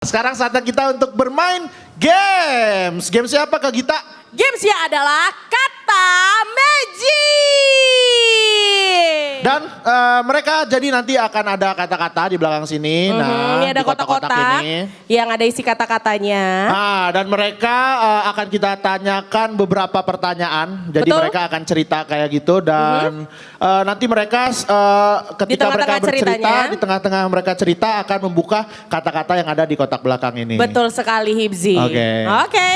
Sekarang saatnya kita untuk bermain games. Games siapa Kak Gita? Gamesnya adalah kata magic. Dan mereka jadi nanti akan ada kata-kata di belakang sini. Ini ada di kotak-kotak kotak-kotak ini. yang ada isi kata-katanya. Dan mereka akan kita tanyakan beberapa pertanyaan. Jadi Betul. mereka akan cerita kayak gitu dan nanti mereka ketika mereka tengah-tengah bercerita ceritanya. di tengah-tengah mereka cerita akan membuka kata-kata yang ada di kotak belakang ini. Betul sekali Hibzi. Oke. Oke.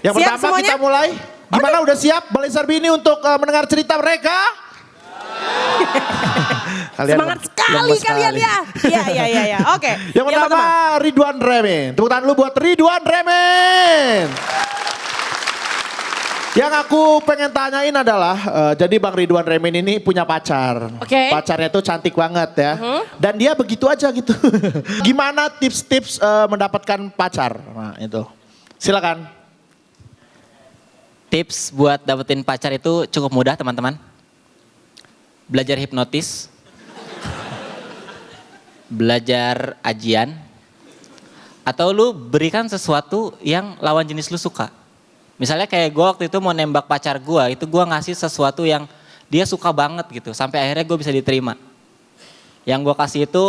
Yang Siap pertama semuanya? kita mulai. Gimana udah siap Balai Sarbi ini untuk mendengar cerita mereka? Semangat sekali lemes kalian sekali. ya. Iya. Oke. Yang pertama Ridwan Remen. Tepuk tangan lu buat Ridwan Remen. Yang aku pengen tanyain adalah, jadi Bang Ridwan Remen ini punya pacar. Oke. Pacarnya tuh cantik banget ya. Dan dia begitu aja gitu. Gimana tips-tips mendapatkan pacar? Nah itu. Silakan. Tips buat dapetin pacar itu cukup mudah teman-teman. Belajar hipnotis. Belajar ajian. Atau lu berikan sesuatu yang lawan jenis lu suka. Misalnya kayak gue waktu itu mau nembak pacar gue, itu gue ngasih sesuatu yang dia suka banget gitu. Sampai akhirnya gue bisa diterima. Yang gue kasih itu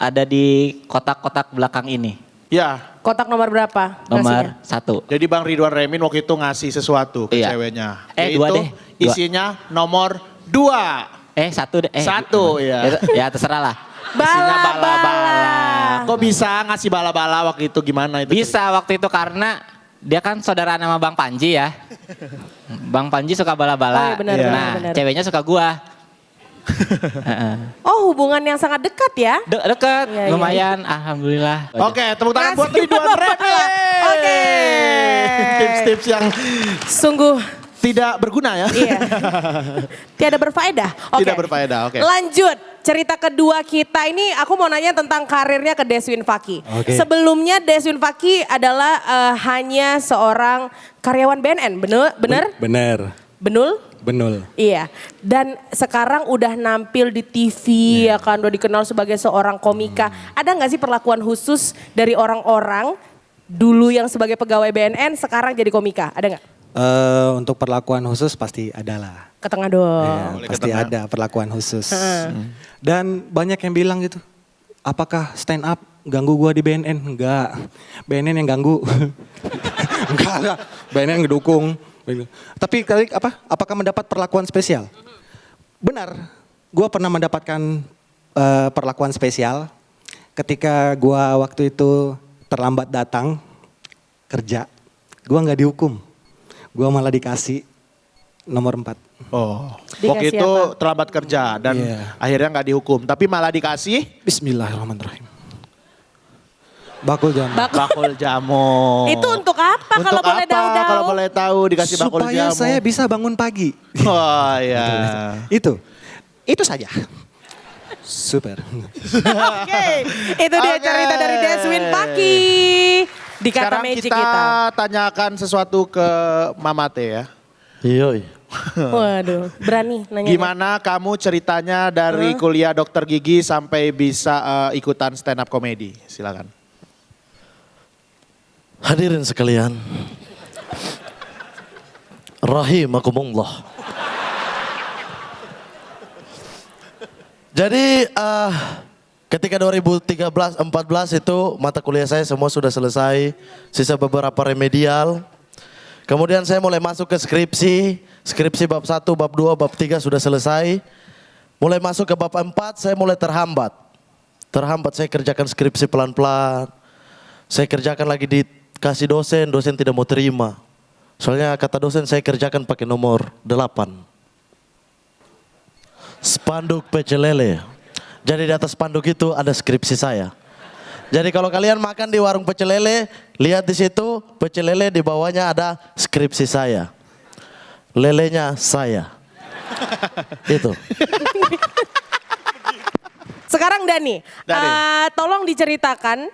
ada di kotak-kotak belakang ini. Ya. Kotak nomor berapa? Nomor ngasihnya? 1. Jadi Bang Ridwan Remin waktu itu ngasih sesuatu ke Iya. ceweknya. Dua Yaitu deh. Dua. Isinya nomor 2. Satu deh. Satu, ya. Ya terserah lah. Isinya Bala-bala. bala-bala. Kok bisa ngasih bala-bala waktu itu gimana itu? Bisa waktu itu karena dia kan saudara nama Bang Panji ya. Bang Panji suka Oh, iya, bala-bala. benar, Nah benar. ceweknya suka gua. Oh hubungan yang sangat dekat ya. Deket, Iya, iya. lumayan, alhamdulillah. Oke, tepuk tangan buat Ngasih Ridwan bala-bala. Remin. Oke. Tips-tips yang Sungguh tidak berguna ya. iya. Tiada berfaedah. Oke. Tidak berfaedah, oke. Lanjut. Cerita kedua kita ini aku mau nanya tentang karirnya ke Deswin Faki. Oke. Sebelumnya Deswin Faki adalah hanya seorang karyawan BNN, bener? Bener, Benul? benul. Iya, dan sekarang udah nampil di TV ya kan, udah dikenal sebagai seorang komika. Ada nggak sih perlakuan khusus dari orang-orang dulu yang sebagai pegawai BNN sekarang jadi komika? Ada nggak? Untuk perlakuan khusus pasti ada lah. Ke tengah dong. Ya, boleh ke pasti tengah. ada perlakuan khusus. Dan banyak yang bilang gitu, apakah stand up ganggu gua di BNN? Enggak, BNN yang ganggu. enggak, BNN yang ngedukung. Tapi apakah mendapat perlakuan spesial? Benar, gua pernah mendapatkan perlakuan spesial ketika gua waktu itu terlambat datang kerja. Gua nggak dihukum, gua malah dikasih nomor 4. Oh, Dikasih waktu itu apa? terlambat kerja dan Iya. akhirnya nggak dihukum. Tapi malah dikasih Bismillahirrahmanirrahim. Bakul jamu. bakul jamu. Itu untuk apa Untuk kalau boleh apa? tahu? Kalau boleh tahu dikasih bakul Supaya jamu. saya bisa bangun pagi. Oh ya. Itu saja. Super. Oke, itu dia Oke. cerita dari Deswin Faki di kata Sekarang magic kita kita. tanyakan sesuatu ke Mamate ya. Iya. Waduh, berani nanya. Gimana kamu ceritanya dari kuliah dokter gigi sampai bisa ikutan stand up comedy? Silakan. Hadirin sekalian. Rahimakumullah. Jadi ketika 2013-14 itu mata kuliah saya semua sudah selesai. Sisa beberapa remedial. Kemudian saya mulai masuk ke skripsi. Skripsi bab 1, bab 2, bab 3 sudah selesai. Mulai masuk ke bab 4 saya mulai terhambat. Terhambat saya kerjakan skripsi pelan-pelan. Saya kerjakan lagi dikasih dosen, dosen tidak mau terima. Soalnya kata dosen saya kerjakan pakai nomor 8. Spanduk pecel lele. Jadi di atas spanduk itu ada skripsi saya. Jadi kalau kalian makan di warung pecel lele, lihat di situ pecel lele di bawahnya ada skripsi saya. Lelenya saya. Itu. Sekarang Dani, Dani. tolong diceritakan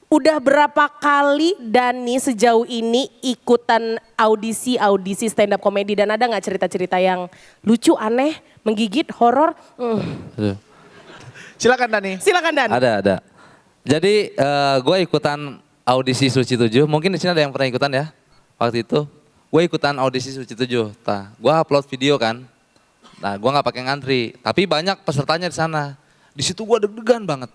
udah berapa kali Dani sejauh ini ikutan audisi stand up comedy dan ada nggak cerita-cerita yang lucu, aneh, menggigit, horor? Silakan Dani. Silakan Dan. Ada. Jadi gue ikutan audisi Suci 7. Mungkin di sini ada yang pernah ikutan ya. Waktu itu gue ikutan audisi Suci 7. Nah, gue upload video kan. Nah, gue nggak pakai ngantri. Tapi banyak pesertanya di sana. Di situ gue deg-degan banget.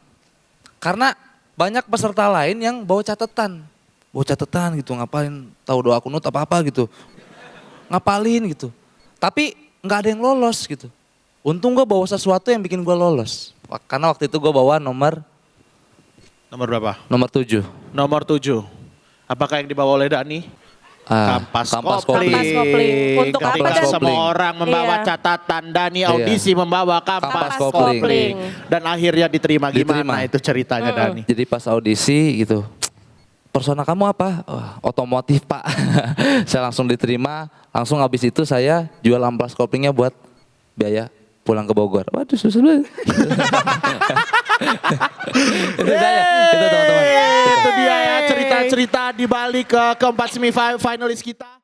Karena banyak peserta lain yang bawa catatan. Bawa catatan gitu, ngapalin tahu doa kunut apa-apa gitu. Ngapalin gitu. Tapi nggak ada yang lolos gitu. Untung gue bawa sesuatu yang bikin gue lolos. Karena waktu itu gue bawa nomor Nomor berapa? Nomor 7. Nomor 7. Apakah yang dibawa oleh Dani? Kampas Kampas kopling. Kampas kopling. Untuk apa, Ketika Dan? semua orang membawa Iya. catatan, Dani audisi membawa kampas Kampas kopling. kopling. Dan akhirnya diterima. Gimana Diterima. itu ceritanya Dani? Jadi pas audisi gitu, persona kamu apa? Wah, otomotif pak. Saya langsung diterima, langsung habis itu saya jual amplas koplingnya buat biaya pulang ke Bogor. Waduh susah banget. Itu saya, itu teman-teman. Itu dia ya cerita-cerita di balik keempat semifinalis kita.